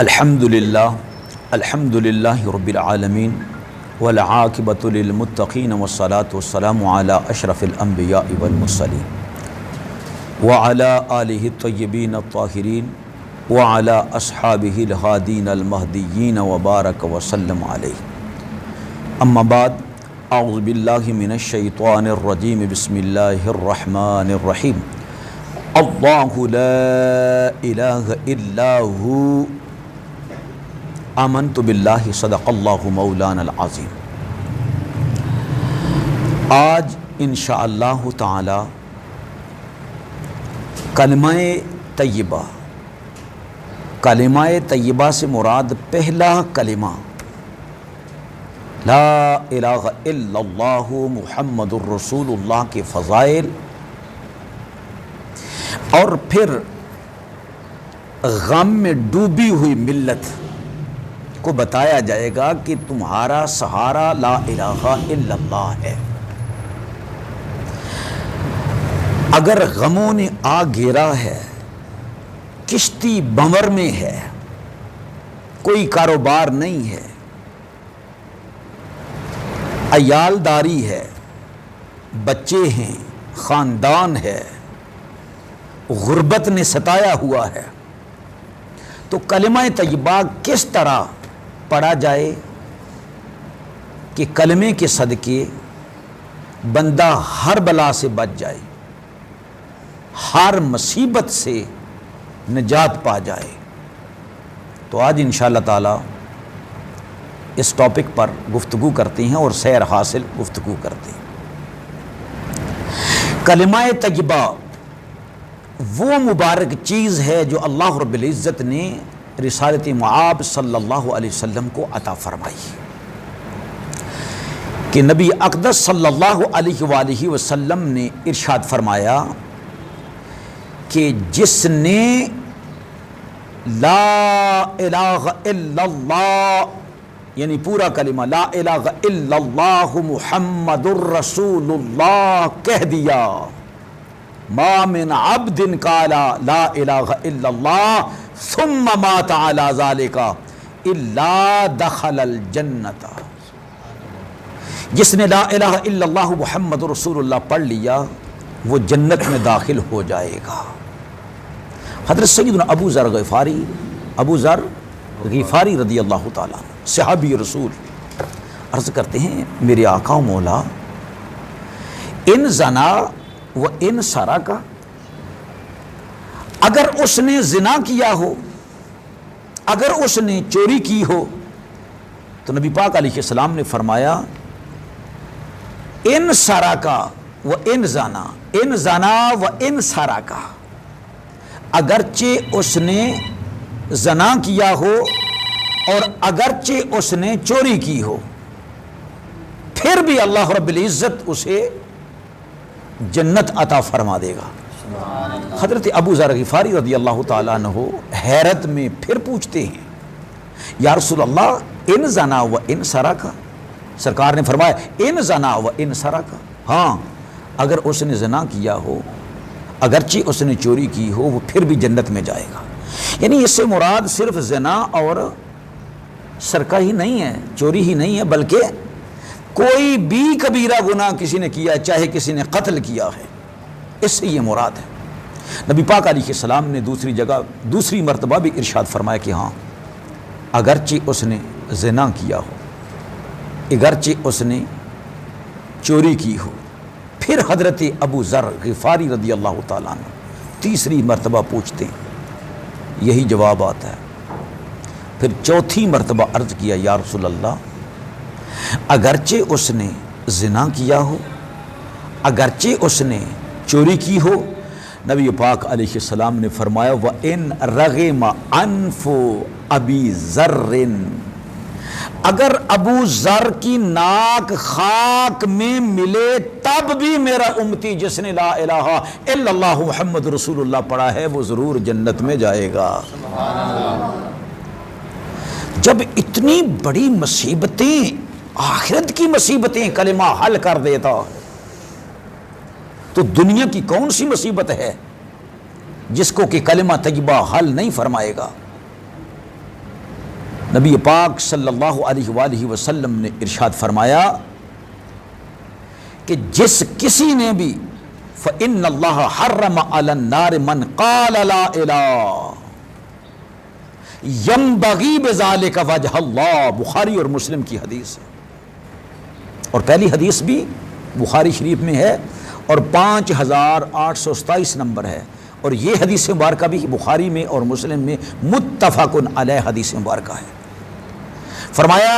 الحمد للہ رب العالمین والعاقبۃ للمتقین والصلاة والسلام علی اشرف الانبیاء والمرسلین وعلی آلہ الطیبین الطاہرین وعلی اصحابہ الہادین المہدیین وبارک وسلم علیہ. اما بعد، اعوذ باللہ من الشیطان الرجیم، بسم اللہ الرحمن الرحیم. اللہ لا الہ الا ہو آمنت باللہ صدق اللہ مولانا العظیم. آج انشاءاللہ تعالی کلمہ طیبہ، کلمہ طیبہ سے مراد پہلا کلمہ لا الہ الا اللہ محمد الرسول اللہ کے فضائل، اور پھر غم میں ڈوبی ہوئی ملت کو بتایا جائے گا کہ تمہارا سہارا لا الہ الا اللہ ہے. اگر غموں نے آ گھیرا ہے، کشتی بنور میں ہے، کوئی کاروبار نہیں ہے، عیالداری ہے، بچے ہیں، خاندان ہے، غربت نے ستایا ہوا ہے، تو کلمہ طیبہ کس طرح پڑھا جائے کہ کلمے کے صدقے بندہ ہر بلا سے بچ جائے، ہر مصیبت سے نجات پا جائے. تو آج انشاءاللہ تعالی اس ٹاپک پر گفتگو کرتے ہیں اور سیر حاصل گفتگو کرتے ہیں. کلمہ طیبہ وہ مبارک چیز ہے جو اللہ رب العزت نے رسالت معاب صلی اللہ علیہ وسلم کو عطا فرمائی کہ نبی اقدس صلی اللہ علیہ وآلہ وسلم نے ارشاد فرمایا کہ جس نے لا الہ الا اللہ یعنی پورا کلمہ لا الہ الا اللہ محمد الرسول اللہ کہہ دیا، ما من عبد قال لا الہ الا اللہ ثم مات علی ذالک الا دخل الجنۃ، جس نے لا الہ الا اللہ محمد رسول اللہ پڑھ لیا وہ جنت میں داخل ہو جائے گا. حضرت سیدنا ابو ذر غفاری رضی اللہ تعالیٰ صحابی رسول عرض کرتے ہیں، میرے آقا و مولا، ان زنا و ان سرقہ، اگر اس نے زنا کیا ہو، اگر اس نے چوری کی ہو، تو نبی پاک علیہ السلام نے فرمایا ان سرقہ و ان زنا، ان زنا و ان سرقہ، اگرچہ اس نے زنا کیا ہو اور اگرچہ اس نے چوری کی ہو، پھر بھی اللہ رب العزت اسے جنت عطا فرما دے گا. حضرت ابو ذر غفاری رضی اللہ تعالیٰ عنہ حیرت میں پھر پوچھتے ہیں، یا رسول اللہ ان زنا و ان سرقہ، سرکار نے فرمایا ان زنا و ان سرقہ، ہاں اگر اس نے زنا کیا ہو، اگرچہ اس نے چوری کی ہو، وہ پھر بھی جنت میں جائے گا. یعنی اس سے مراد صرف زنا اور سرقہ ہی نہیں ہے، چوری ہی نہیں ہے، بلکہ کوئی بھی کبیرہ گناہ کسی نے کیا ہے، چاہے کسی نے قتل کیا ہے، اس سے یہ مراد ہے. نبی پاک علیہ السلام نے دوسری جگہ دوسری مرتبہ بھی ارشاد فرمایا کہ ہاں اگرچہ اس نے زنا کیا ہو، اگرچہ اس نے چوری کی ہو. پھر حضرت ابو ذر غفاری رضی اللہ تعالیٰ عنہ تیسری مرتبہ پوچھتے ہیں، یہی جواب آتا ہے. پھر چوتھی مرتبہ عرض کیا، یا رسول اللہ اگرچہ اس نے زنا کیا ہو، اگرچہ اس نے چوری کی ہو، نبی پاک علیہ السلام نے فرمایا وَإِن رَغِمَ أَنْفُ أَبِي ذَرٍ، اگر ابو ذر کی ناک خاک میں ملے تب بھی میرا امتی جس نے لا الہ الا اللہ محمد رسول اللہ پڑھا ہے وہ ضرور جنت میں جائے گا. جب اتنی بڑی مصیبتیں، آخرت کی مصیبتیں کلمہ حل کر دیتا تو دنیا کی کون سی مصیبت ہے جس کو کہ کلمہ طیبہ حل نہیں فرمائے گا. نبی پاک صلی اللہ علیہ وآلہ وسلم نے ارشاد فرمایا کہ جس کسی نے بھی فإن اللہ حرم علی النار من قال لا الہ ينبغي بذلك وجہ اللہ، بخاری اور مسلم کی حدیث ہے، اور پہلی حدیث بھی بخاری شریف میں ہے اور 5827 نمبر ہے، اور یہ حدیث مبارکہ بھی بخاری میں اور مسلم میں متفق علیہ حدیث مبارکہ ہے۔ فرمایا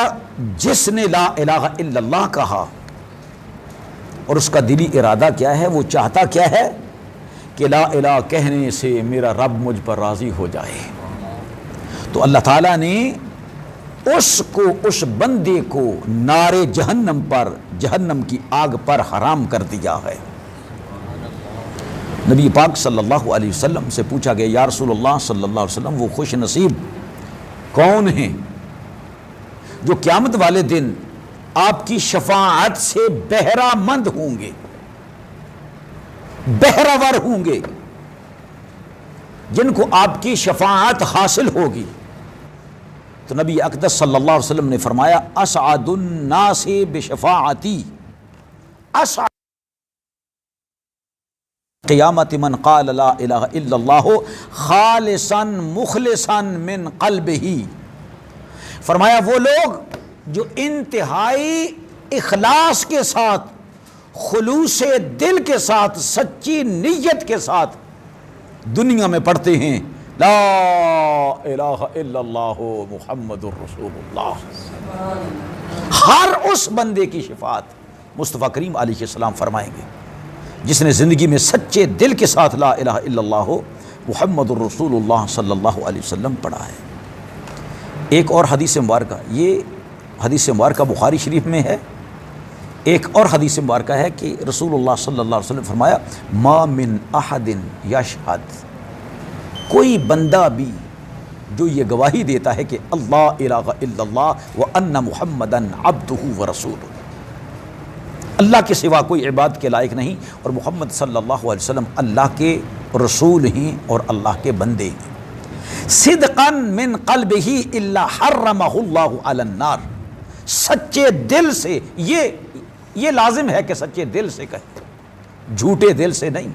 جس نے لا الہ الا اللہ کہا اور اس کا دلی ارادہ کیا ہے، وہ چاہتا کیا ہے کہ لا الہ کہنے سے میرا رب مجھ پر راضی ہو جائے، تو اللہ تعالیٰ نے اس بندے کو نار جہنم پر، جہنم کی آگ پر حرام کر دیا ہے۔ نبی پاک صلی اللہ علیہ وسلم سے پوچھا گیا یا رسول اللہ صلی اللہ علیہ وسلم وہ خوش نصیب کون ہیں جو قیامت والے دن آپ کی شفاعت سے بہرہ مند ہوں گے، بہرہ ور ہوں گے، جن کو آپ کی شفاعت حاصل ہوگی؟ تو نبی اقدس صلی اللہ علیہ وسلم نے فرمایا اسعد الناس بشفاعتی، اسعد قیامت من قال لا الہ الا اللہ خالصا مخلصا من قلبہ، فرمایا وہ لوگ جو انتہائی اخلاص کے ساتھ، خلوص دل کے ساتھ، سچی نیت کے ساتھ دنیا میں پڑھتے ہیں لا الہ الا اللہ محمد الرسول اللہ، ہر اس بندے کی شفاعت مصطفیٰ کریم علیہ السلام فرمائیں گے جس نے زندگی میں سچے دل کے ساتھ لا الہ الا اللہ محمد الرسول اللہ صلی اللہ علیہ وسلم پڑھا ہے۔ ایک اور حدیث مبارکہ، یہ حدیث مبارکہ بخاری شریف میں ہے، ایک اور حدیث مبارکہ ہے کہ رسول اللہ صلی اللہ علیہ وسلم فرمایا ما من احد یشہد، کوئی بندہ بھی جو یہ گواہی دیتا ہے کہ اللہ الہ الا اللہ وان محمدً عبدہ ورسولہ، اللہ کے سوا کوئی عبادت کے لائق نہیں اور محمد صلی اللہ علیہ وسلم اللہ کے رسول ہیں اور اللہ کے بندے ہیں، صدقاً من قلبہ الا حرمہ اللہ علی النار، سچے دل سے، یہ لازم ہے کہ سچے دل سے کہیں، جھوٹے دل سے نہیں۔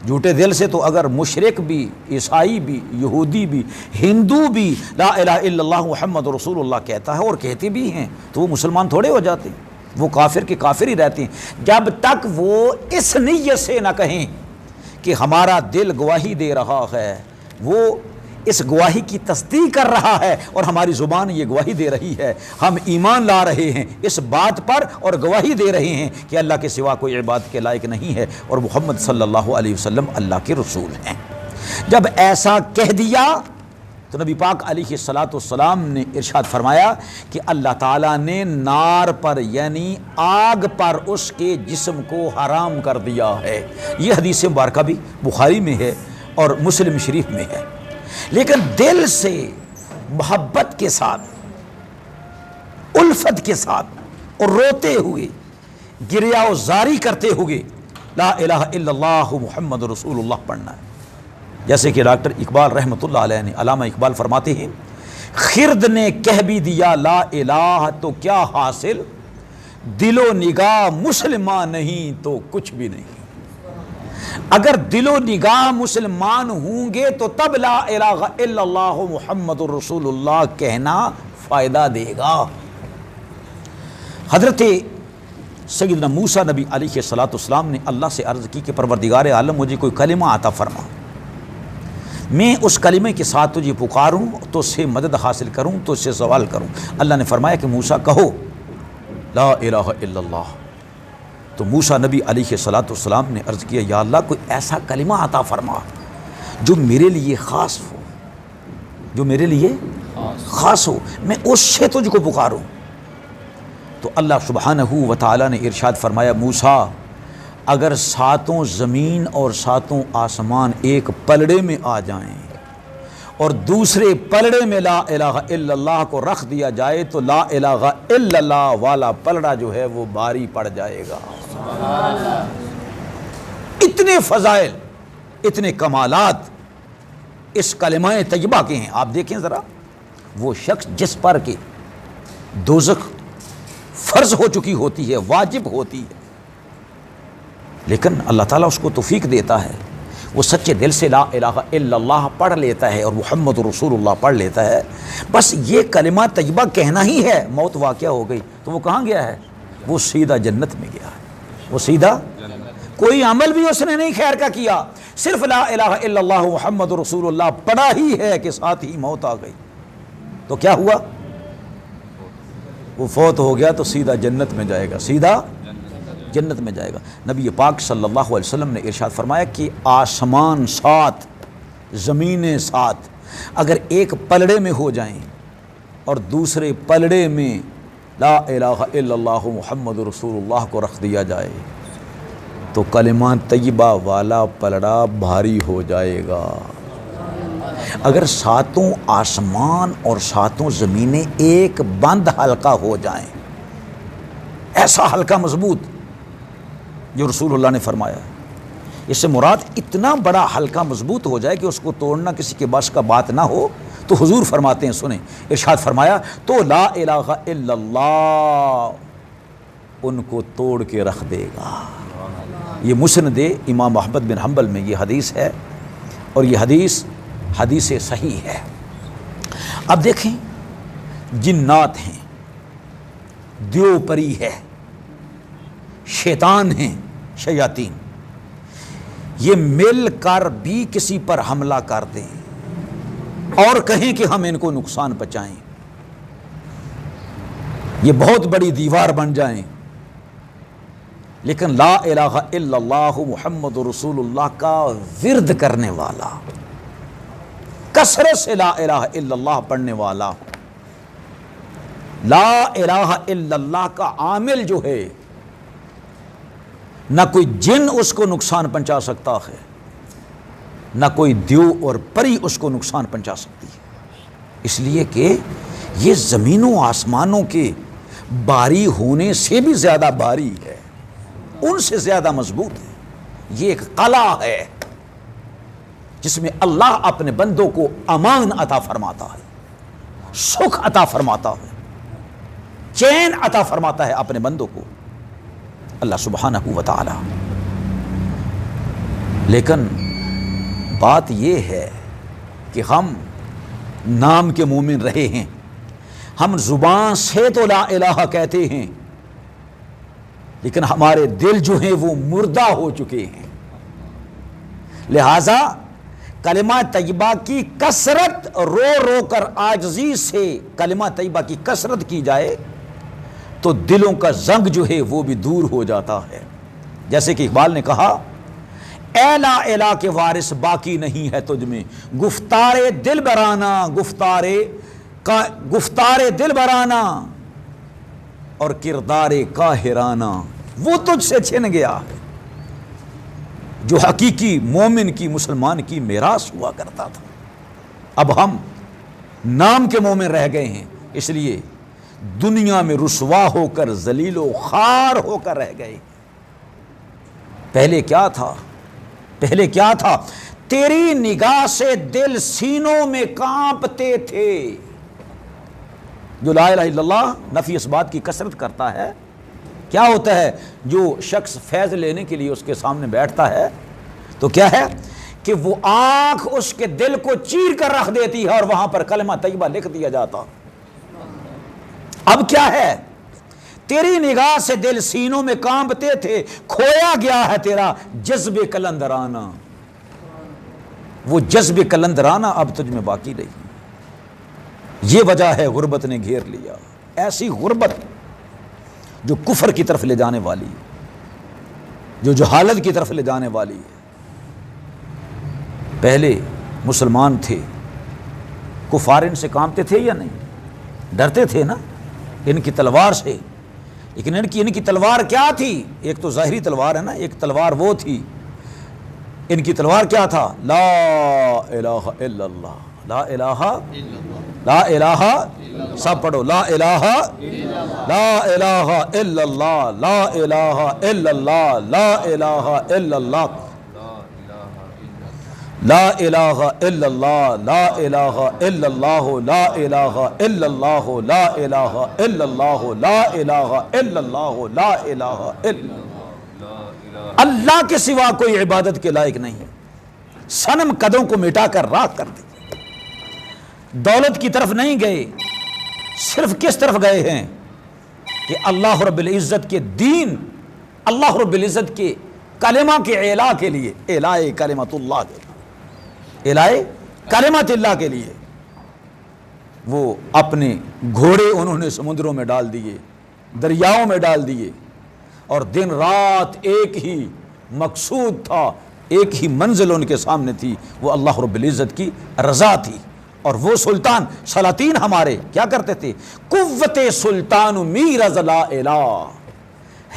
جھوٹے دل سے تو اگر مشرک بھی، عیسائی بھی، یہودی بھی، ہندو بھی لا الہ الا اللہ محمد رسول اللہ کہتا ہے اور کہتے بھی ہیں تو وہ مسلمان تھوڑے ہو جاتے ہیں، وہ کافر کے کافر ہی رہتے ہیں جب تک وہ اس نیت سے نہ کہیں کہ ہمارا دل گواہی دے رہا ہے، وہ اس گواہی کی تصدیق کر رہا ہے اور ہماری زبان یہ گواہی دے رہی ہے، ہم ایمان لا رہے ہیں اس بات پر اور گواہی دے رہے ہیں کہ اللہ کے سوا کوئی عبادت کے لائق نہیں ہے اور محمد صلی اللہ علیہ وسلم اللہ کے رسول ہیں۔ جب ایسا کہہ دیا تو نبی پاک علیہ الصلاۃ والسلام نے ارشاد فرمایا کہ اللہ تعالیٰ نے نار پر یعنی آگ پر اس کے جسم کو حرام کر دیا ہے۔ یہ حدیث مبارکہ بھی بخاری میں ہے اور مسلم شریف میں ہے، لیکن دل سے محبت کے ساتھ، الفت کے ساتھ اور روتے ہوئے، گریہ و زاری کرتے ہوئے لا الہ الا اللہ محمد رسول اللہ پڑھنا ہے۔ جیسے کہ ڈاکٹر اقبال رحمۃ اللہ علیہ نے، علامہ اقبال فرماتے ہیں خرد نے کہہ بھی دیا لا الہ تو کیا حاصل، دل و نگاہ مسلمان نہیں تو کچھ بھی نہیں۔ اگر دل و نگاہ مسلمان ہوں گے تو تب لا الہ الا اللہ محمد الرسول اللہ کہنا فائدہ دے گا۔ حضرت سیدنا موسیٰ نبی علیہ السلام نے اللہ سے عرض کی کہ پروردگار عالم مجھے کوئی کلمہ عطا فرما، میں اس کلمے کے ساتھ تجھے پکاروں تو اس سے مدد حاصل کروں، تو اس سے سوال کروں۔ اللہ نے فرمایا کہ موسیٰ کہو لا الہ الا اللہ۔ تو موسیٰ نبی علیہ السلام نے عرض کیا یا اللہ کوئی ایسا کلمہ عطا فرما جو میرے لیے خاص ہو، جو میرے لیے خاص ہو، میں اس سے تجھ کو پکاروں۔ تو اللہ سبحانہ و تعالیٰ نے ارشاد فرمایا موسیٰ اگر ساتوں زمین اور ساتوں آسمان ایک پلڑے میں آ جائیں اور دوسرے پلڑے میں لا الہ الا اللہ کو رکھ دیا جائے تو لا الہ الا اللہ والا پلڑا جو ہے وہ بھاری پڑ جائے گا۔ اتنے فضائل، اتنے کمالات اس کلمہ طیبہ کے ہیں۔ آپ دیکھیں ذرا وہ شخص جس پر کہ دوزخ فرض ہو چکی ہوتی ہے، واجب ہوتی ہے، لیکن اللہ تعالیٰ اس کو توفیق دیتا ہے، وہ سچے دل سے لا الہ الا اللہ پڑھ لیتا ہے اور محمد رسول اللہ پڑھ لیتا ہے، بس یہ کلمہ طیبہ کہنا ہی ہے، موت واقعہ ہو گئی تو وہ کہاں گیا ہے؟ وہ سیدھا جنت میں گیا ہے، وہ سیدھا کوئی عمل بھی اس نے نہیں خیر کا کیا، صرف لا الہ الا اللہ محمد رسول اللہ پڑھا ہی ہے کہ ساتھ ہی موت آ گئی، تو کیا ہوا؟ وہ فوت ہو گیا تو سیدھا جنت میں جائے گا، سیدھا جنت میں جائے گا۔ نبی پاک صلی اللہ علیہ وسلم نے ارشاد فرمایا کہ آسمان 7 زمینیں 7 اگر ایک پلڑے میں ہو جائیں اور دوسرے پلڑے میں لا الہ الا اللہ محمد رسول اللہ کو رکھ دیا جائے تو کلمہ طیبہ والا پلڑا بھاری ہو جائے گا۔ اگر 7 آسمان اور 7 زمینیں ایک بند حلقہ ہو جائیں، ایسا حلقہ مضبوط جو رسول اللہ نے فرمایا، اس سے مراد اتنا بڑا حلقہ مضبوط ہو جائے کہ اس کو توڑنا کسی کے بس کا بات نہ ہو، تو حضور فرماتے ہیں، سنیں، ارشاد فرمایا تو لا الہ الا اللہ ان کو توڑ کے رکھ دے گا۔ یہ مسند امام احمد بن حنبل میں یہ حدیث ہے، اور یہ حدیث صحیح ہے۔ اب دیکھیں، جنات ہیں، دیو پری ہے، شیطان ہیں، شیاطین، یہ مل کر بھی کسی پر حملہ کر دیں اور کہیں کہ ہم ان کو نقصان پہنچائیں، یہ بہت بڑی دیوار بن جائیں، لیکن لا الہ الا اللہ محمد رسول اللہ کا ورد کرنے والا، کثرت سے لا الہ الا اللہ پڑھنے والا، لا الہ الا اللہ کا عامل جو ہے، نہ کوئی جن اس کو نقصان پہنچا سکتا ہے، نہ کوئی دیو اور پری اس کو نقصان پہنچا سکتی ہے، اس لیے کہ یہ زمینوں آسمانوں کے باری ہونے سے بھی زیادہ باری ہے، ان سے زیادہ مضبوط ہے، یہ ایک قلعہ ہے جس میں اللہ اپنے بندوں کو امان عطا فرماتا ہے، سکھ عطا فرماتا ہے، چین عطا فرماتا ہے اپنے بندوں کو اللہ سبحانہ و تعالی۔ لیکن بات یہ ہے کہ ہم نام کے مومن رہے ہیں، ہم زبان سے تو لا الہ کہتے ہیں، لیکن ہمارے دل جو ہیں وہ مردہ ہو چکے ہیں، لہذا کلمہ طیبہ کی کثرت رو رو کر عاجزی سے کلمہ طیبہ کی کثرت کی جائے تو دلوں کا زنگ جو ہے وہ بھی دور ہو جاتا ہے، جیسے کہ اقبال نے کہا، اے لا الہ کے وارث باقی نہیں ہے تجھ میں، گفتار دل برانہ، گفتار دل برانہ اور کردار قاہرانہ وہ تجھ سے چھن گیا ہے جو حقیقی مومن کی، مسلمان کی میراث ہوا کرتا تھا۔ اب ہم نام کے مومن رہ گئے ہیں، اس لیے دنیا میں رسوا ہو کر ذلیل و خوار ہو کر رہ گئے۔ پہلے کیا تھا؟ تیری نگاہ سے دل سینوں میں کانپتے تھے۔ جو لا الہ الا اللہ نفی اس بات کی کثرت کرتا ہے، کیا ہوتا ہے؟ جو شخص فیض لینے کے لیے اس کے سامنے بیٹھتا ہے تو کیا ہے کہ وہ آنکھ اس کے دل کو چیر کر رکھ دیتی ہے اور وہاں پر کلمہ طیبہ لکھ دیا جاتا۔ اب کیا ہے؟ تیری نگاہ سے دل سینوں میں کانپتے تھے، کھویا گیا ہے تیرا جذب کلندرانہ، وہ جذب کلندرانہ اب تجھ میں باقی نہیں۔ یہ وجہ ہے غربت نے گھیر لیا، ایسی غربت جو کفر کی طرف لے جانے والی ہے، جو جہالت کی طرف لے جانے والی ہے۔ پہلے مسلمان تھے، کفار ان سے کانپتے تھے یا نہیں؟ ڈرتے تھے نا ان کی تلوار سے، لیکن ان کی تلوار کیا تھی؟ ایک تو ظاہری تلوار ہے نا، ایک تلوار وہ تھی، ان کی تلوار کیا تھا؟ لا الہ الا اللہ، لا الہ، لا الہ، سب پڑھو، لا الہ، لا الہ الا اللہ، لا الہ الا اللہ، لا الہ الا اللہ، لا الہ الا اللہ، لا الہ الا اللہ، لا الہ الا اللہ، لا الہ الا اللہ، لا الہ الا اللہ، لا الہ الا اللہ۔ اللہ کے سوا کوئی عبادت کے لائق نہیں۔ صنم قدوں کو مٹا کر راکھ کر دی۔ دولت کی طرف نہیں گئے، صرف کس طرف گئے ہیں کہ اللہ رب العزت کے دین، اللہ رب العزت کے کلمہ کے اعلاء کے لیے، اعلاء کلمت اللہ کے لیے، اعلاء کلمت اللہ کے لیے وہ اپنے گھوڑے انہوں نے سمندروں میں ڈال دیے، دریاؤں میں ڈال دیے، اور دن رات ایک ہی مقصود تھا، ایک ہی منزل ان کے سامنے تھی، وہ اللہ رب العزت کی رضا تھی۔ اور وہ سلطان سلاطین ہمارے کیا کرتے تھے؟ قوت سلطان میر از لا الہ،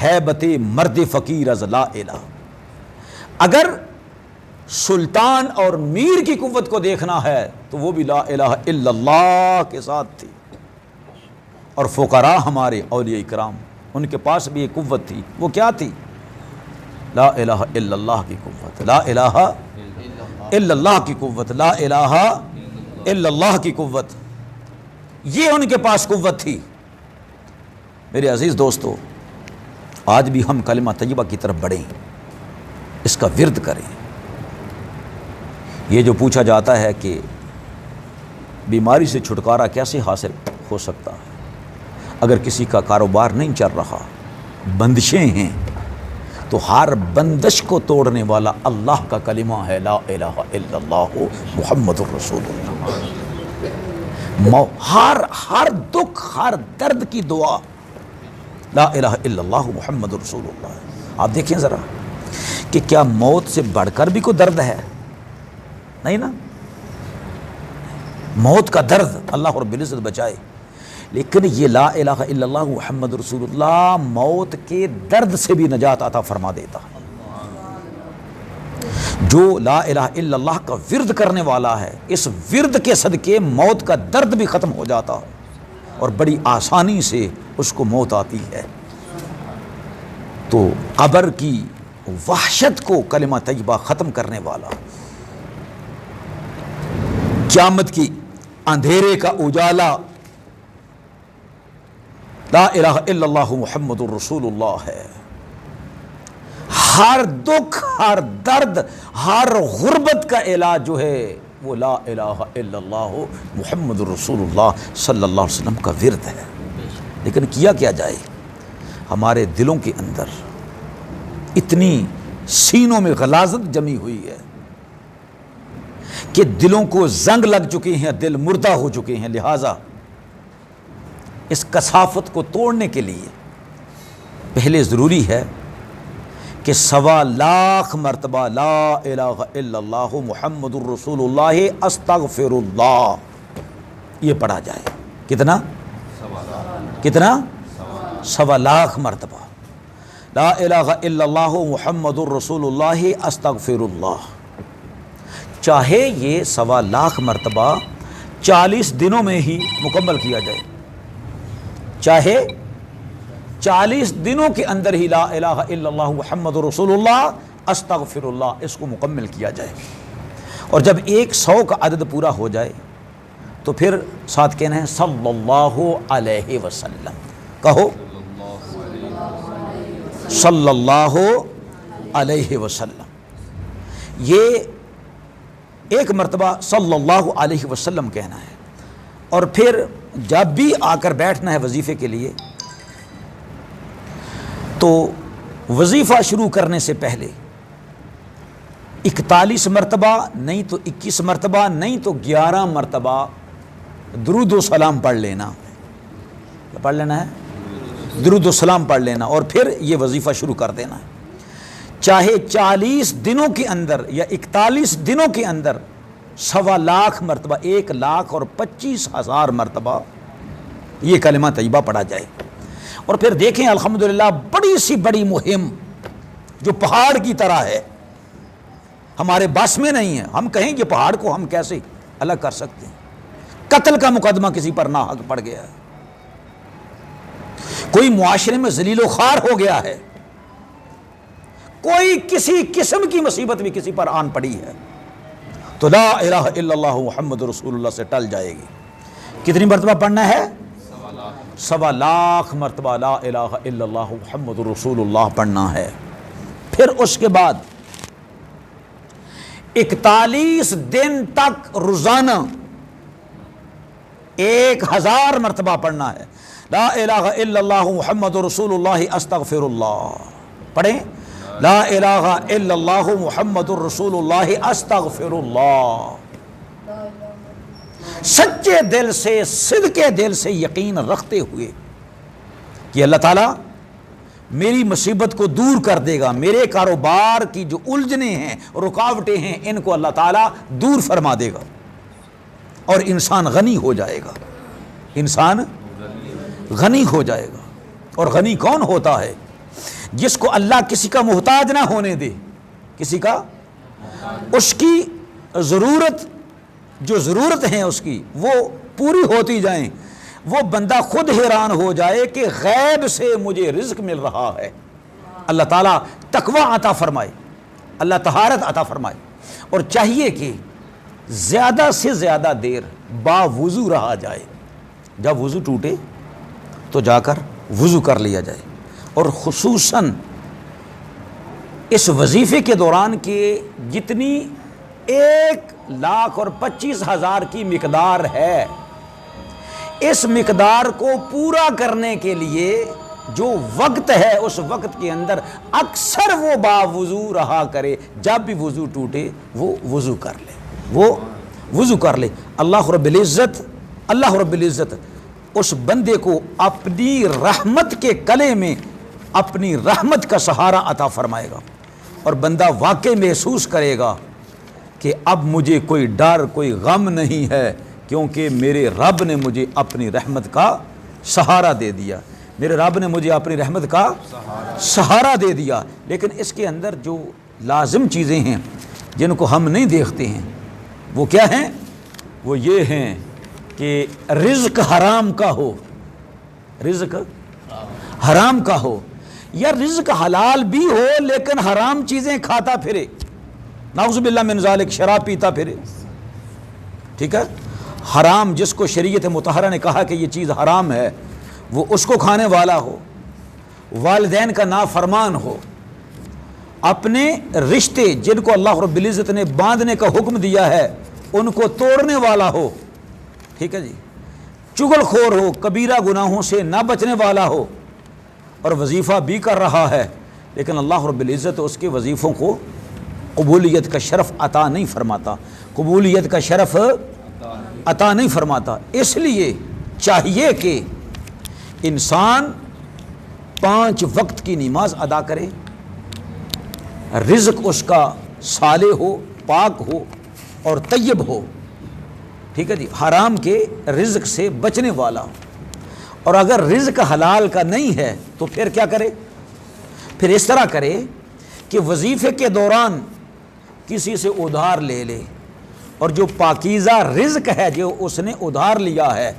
ہیبت مرد فقیر از لا الہ۔ اگر سلطان اور میر کی قوت کو دیکھنا ہے تو وہ بھی لا الہ الا اللہ کے ساتھ تھی۔ اور فقراء ہمارے اولیاء کرام، ان کے پاس بھی ایک قوت تھی، وہ کیا تھی؟ لا الہ الا اللہ کی قوت، لا الہ الا اللہ کی قوت، لا الہ الا اللہ کی قوت، یہ ان کے پاس قوت تھی۔ میرے عزیز دوستو، آج بھی ہم کلمہ طیبہ کی طرف بڑھیں، اس کا ورد کریں۔ یہ جو پوچھا جاتا ہے کہ بیماری سے چھٹکارا کیسے حاصل ہو سکتا ہے؟ اگر کسی کا کاروبار نہیں چل رہا، بندشیں ہیں، تو ہر بندش کو توڑنے والا اللہ کا کلمہ ہے، لا الہ الا اللہ محمد الرسول اللہ۔ ہر دکھ، ہر درد کی دعا لا الہ الا اللہ محمد الرسول اللہ۔ آپ دیکھیں ذرا کہ کیا موت سے بڑھ کر بھی کوئی درد ہے؟ نہیں نا، موت کا درد اللہ رب العزت بچائے، لیکن یہ لا الہ الا اللہ محمد رسول اللہ موت کے درد سے بھی نجات عطا فرما دیتا۔ جو لا الہ الا اللہ کا ورد کرنے والا ہے، اس ورد کے صدقے موت کا درد بھی ختم ہو جاتا اور بڑی آسانی سے اس کو موت آتی ہے۔ تو قبر کی وحشت کو کلمہ طیبہ ختم کرنے والا، قیامت کی اندھیرے کا اجالا لا الہ الا اللہ محمد الرسول اللہ ہے۔ ہر دکھ، ہر درد، ہر غربت کا علاج جو ہے وہ لا الہ الا اللہ محمد الرسول اللہ صلی اللہ علیہ وسلم کا ورد ہے۔ لیکن کیا جائے، ہمارے دلوں کے اندر اتنی سینوں میں غلاظت جمی ہوئی ہے کہ دلوں کو زنگ لگ چکے ہیں، دل مردہ ہو چکے ہیں۔ لہٰذا اس کثافت کو توڑنے کے لیے پہلے ضروری ہے کہ 1.25 لاکھ مرتبہ لا الہ الا اللہ محمد الرسول اللہ استغفر اللہ یہ پڑھا جائے۔ کتنا؟ 1.25 لاکھ مرتبہ لا الہ الا اللہ محمد الرسول اللہ استغفر اللہ۔ چاہے یہ 1.25 لاکھ مرتبہ 40 دنوں میں ہی مکمل کیا جائے، چاہے 40 دنوں کے اندر ہی لا الہ الا اللہ محمد رسول اللہ استغفر اللہ اس کو مکمل کیا جائے، اور جب 100 کا عدد پورا ہو جائے تو پھر ساتھ کہنا ہے صلی اللہ علیہ وسلم، کہو صلی اللہ علیہ وسلم۔ یہ ایک مرتبہ صلی اللہ علیہ وسلم کہنا ہے، اور پھر جب بھی آ کر بیٹھنا ہے وظیفے کے لیے تو وظیفہ شروع کرنے سے پہلے 41 مرتبہ نہیں تو 21 مرتبہ نہیں تو 11 مرتبہ درود و سلام پڑھ لینا، پڑھ لینا ہے درود و سلام پڑھ لینا، اور پھر یہ وظیفہ شروع کر دینا ہے۔ چاہے 40 دنوں کے اندر یا 41 دنوں کے اندر 1.25 لاکھ مرتبہ، 1,25,000 مرتبہ یہ کلمہ طیبہ پڑھا جائے۔ اور پھر دیکھیں الحمدللہ بڑی سی بڑی مہم جو پہاڑ کی طرح ہے، ہمارے بس میں نہیں ہے، ہم کہیں کہ پہاڑ کو ہم کیسے الگ کر سکتے ہیں۔ قتل کا مقدمہ کسی پر ناحق پڑ گیا ہے، کوئی معاشرے میں ذلیل و خوار ہو گیا ہے، کوئی کسی قسم کی مصیبت بھی کسی پر آن پڑی ہے، تو لا الہ الا اللہ محمد رسول اللہ سے ٹل جائے گی۔ کتنی مرتبہ پڑھنا ہے؟ 1.25 لاکھ مرتبہ لا الہ الا اللہ محمد رسول اللہ پڑھنا ہے۔ پھر اس کے بعد 41 دن تک روزانہ 1000 مرتبہ پڑھنا ہے، لا الہ الا اللہ محمد رسول اللہ استغفر اللہ۔ پڑھیں، لا الہ الا اللہ محمد رسول اللہ استغفر اللہ، سچے دل سے، صدقے دل سے یقین رکھتے ہوئے کہ اللہ تعالیٰ میری مصیبت کو دور کر دے گا، میرے کاروبار کی جو الجھنیں ہیں، رکاوٹیں ہیں، ان کو اللہ تعالیٰ دور فرما دے گا اور انسان غنی ہو جائے گا، انسان غنی ہو جائے گا۔ اور غنی کون ہوتا ہے؟ جس کو اللہ کسی کا محتاج نہ ہونے دے، کسی کا، اس کی ضرورت، جو ضرورت ہیں اس کی، وہ پوری ہوتی جائیں، وہ بندہ خود حیران ہو جائے کہ غیب سے مجھے رزق مل رہا ہے۔ اللہ تعالیٰ تقوی عطا فرمائے، اللہ طہارت عطا فرمائے، اور چاہیے کہ زیادہ سے زیادہ دیر باوضو رہا جائے، جب وضو ٹوٹے تو جا کر وضو کر لیا جائے، اور خصوصاً اس وظیفے کے دوران کہ جتنی 1,25,000 کی مقدار ہے، اس مقدار کو پورا کرنے کے لیے جو وقت ہے، اس وقت کے اندر اکثر وہ باوضو رہا کرے، جب بھی وضو ٹوٹے وہ وضو کر لے، وہ وضو کر لے۔ اللہ رب العزت اس بندے کو اپنی رحمت کے کلے میں اپنی رحمت کا سہارا عطا فرمائے گا، اور بندہ واقعی محسوس کرے گا کہ اب مجھے کوئی ڈر، کوئی غم نہیں ہے، کیونکہ میرے رب نے مجھے اپنی رحمت کا سہارا دے دیا، میرے رب نے مجھے اپنی رحمت کا سہارا دے دیا۔ لیکن اس کے اندر جو لازم چیزیں ہیں جن کو ہم نہیں دیکھتے ہیں، وہ کیا ہیں؟ وہ یہ ہیں کہ رزق حرام کا ہو، رزق حرام کا ہو، یا رزق حلال بھی ہو لیکن حرام چیزیں کھاتا پھرے، نعوذ باللہ من ذالک، شراب پیتا پھرے، ٹھیک ہے، حرام جس کو شریعت مطہرہ نے کہا کہ یہ چیز حرام ہے، وہ اس کو کھانے والا ہو، والدین کا نافرمان ہو، اپنے رشتے جن کو اللہ رب العزت نے باندھنے کا حکم دیا ہے ان کو توڑنے والا ہو، ٹھیک ہے جی، چغل خور ہو، کبیرہ گناہوں سے نہ بچنے والا ہو، اور وظیفہ بھی کر رہا ہے لیکن اللہ رب العزت اس کے وظیفوں کو قبولیت کا شرف عطا نہیں فرماتا، قبولیت کا شرف عطا نہیں فرماتا۔ اس لیے چاہیے کہ انسان 5 وقت کی نماز ادا کرے، رزق اس کا صالح ہو، پاک ہو اور طیب ہو، ٹھیک ہے جی، حرام کے رزق سے بچنے والا ہو، اور اگر رزق حلال کا نہیں ہے تو پھر کیا کرے؟ پھر اس طرح کرے کہ وظیفے کے دوران کسی سے ادھار لے لے، اور جو پاکیزہ رزق ہے جو اس نے ادھار لیا ہے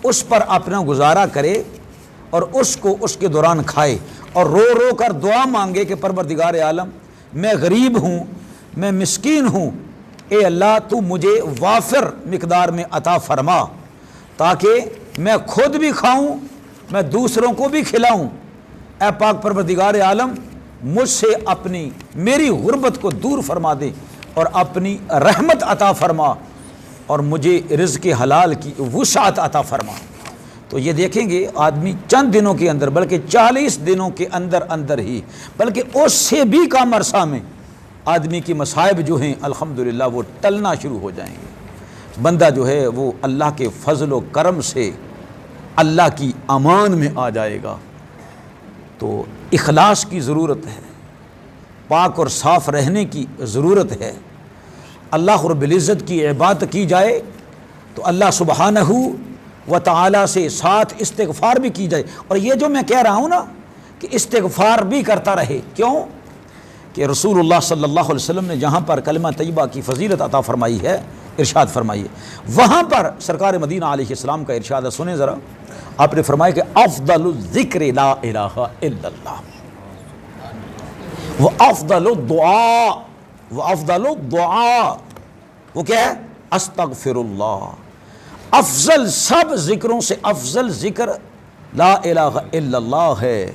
اس پر اپنا گزارا کرے، اور اس کو اس کے دوران کھائے، اور رو رو کر دعا مانگے کہ پروردگار عالم، میں غریب ہوں، میں مسکین ہوں، اے اللہ تو مجھے وافر مقدار میں عطا فرما تاکہ میں خود بھی کھاؤں، میں دوسروں کو بھی کھلاؤں، اے پاک پروردگار عالم مجھ سے اپنی میری غربت کو دور فرما دے اور اپنی رحمت عطا فرما، اور مجھے رزق حلال کی وسعت عطا فرما۔ تو یہ دیکھیں گے آدمی چند دنوں کے اندر، بلکہ 40 دنوں کے اندر ہی، بلکہ اس سے بھی کم عرصہ میں آدمی کی مصائب جو ہیں الحمدللہ وہ ٹلنا شروع ہو جائیں گے، بندہ جو ہے وہ اللہ کے فضل و کرم سے اللہ کی امان میں آ جائے گا۔ تو اخلاص کی ضرورت ہے، پاک اور صاف رہنے کی ضرورت ہے، اللہ رب العزت کی عبادت کی جائے تو اللہ سبحانہ و تعالی سے ساتھ استغفار بھی کی جائے۔ اور یہ جو میں کہہ رہا ہوں نا کہ استغفار بھی کرتا رہے، کیوں کہ رسول اللہ صلی اللہ علیہ وسلم نے جہاں پر کلمہ طیبہ کی فضیلت عطا فرمائی ہے، ارشاد فرمائی ہے، وہاں پر سرکار مدینہ علیہ السلام کا ارشاد ہے، سنیں ذرا، آپ نے فرمایا کہ افضل الذکر لا الہ الا اللہ وافضل الدعاء وہ کیا ہے؟ استغفر اللہ۔ افضل سب ذکروں سے افضل ذکر لا الہ الا اللہ ہے،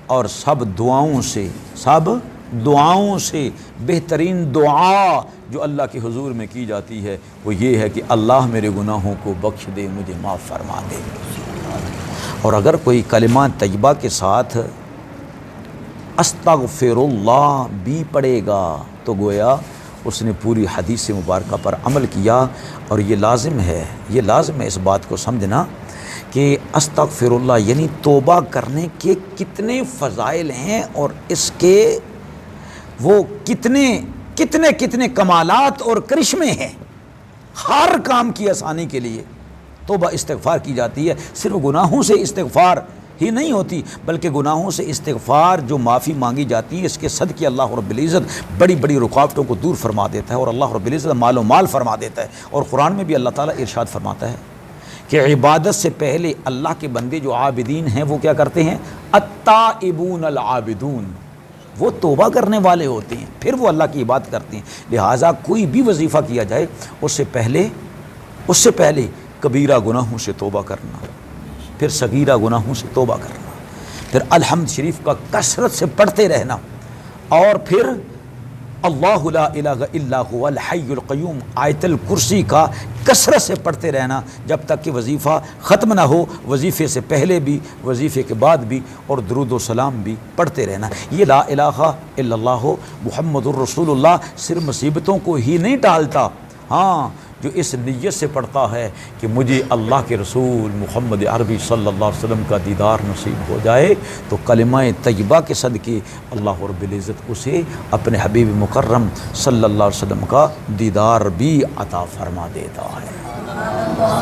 اور سب دعاؤں سے بہترین دعا جو اللہ کے حضور میں کی جاتی ہے وہ یہ ہے کہ اللہ میرے گناہوں کو بخش دے، مجھے معاف فرما دے۔ اور اگر کوئی کلمہ طیبہ کے ساتھ استغفر اللہ بھی پڑھے گا تو گویا اس نے پوری حدیث مبارکہ پر عمل کیا۔ اور یہ لازم ہے اس بات کو سمجھنا کہ استغفر اللہ یعنی توبہ کرنے کے کتنے فضائل ہیں، اور اس کے وہ کتنے کمالات اور کرشمے ہیں۔ ہر کام کی آسانی کے لیے توبہ استغفار کی جاتی ہے۔ صرف گناہوں سے استغفار ہی نہیں ہوتی، بلکہ گناہوں سے استغفار جو معافی مانگی جاتی ہے، اس کے صدقے اللہ رب العزت بڑی بڑی رکاوٹوں کو دور فرما دیتا ہے، اور اللہ رب العزت مال و مال فرما دیتا ہے۔ اور قرآن میں بھی اللہ تعالیٰ ارشاد فرماتا ہے کہ عبادت سے پہلے اللہ کے بندے جو عابدین ہیں وہ کیا کرتے ہیں؟ التائبون العابدون، وہ توبہ کرنے والے ہوتے ہیں، پھر وہ اللہ کی عبادت کرتے ہیں۔ لہٰذا کوئی بھی وظیفہ کیا جائے اس سے پہلے کبیرہ گناہوں سے توبہ کرنا، پھر صغیرہ گناہوں سے توبہ کرنا، پھر الحمد شریف کا کثرت سے پڑھتے رہنا، اور پھر اللہ لا الہ الا هو الحی القیوم آیت الکرسی کا کثرت سے پڑھتے رہنا جب تک کہ وظیفہ ختم نہ ہو، وظیفے سے پہلے بھی، وظیفے کے بعد بھی، اور درود و سلام بھی پڑھتے رہنا۔ یہ لا الہ الا اللہ محمد الرسول اللہ صرف مصیبتوں کو ہی نہیں ٹالتا، ہاں جو اس نیت سے پڑھتا ہے کہ مجھے اللہ کے رسول محمد عربی صلی اللہ علیہ وسلم کا دیدار نصیب ہو جائے، تو کلمہ طیبہ کے صدقے اللہ رب العزت اسے اپنے حبیب مکرم صلی اللہ علیہ وسلم کا دیدار بھی عطا فرما دیتا ہے۔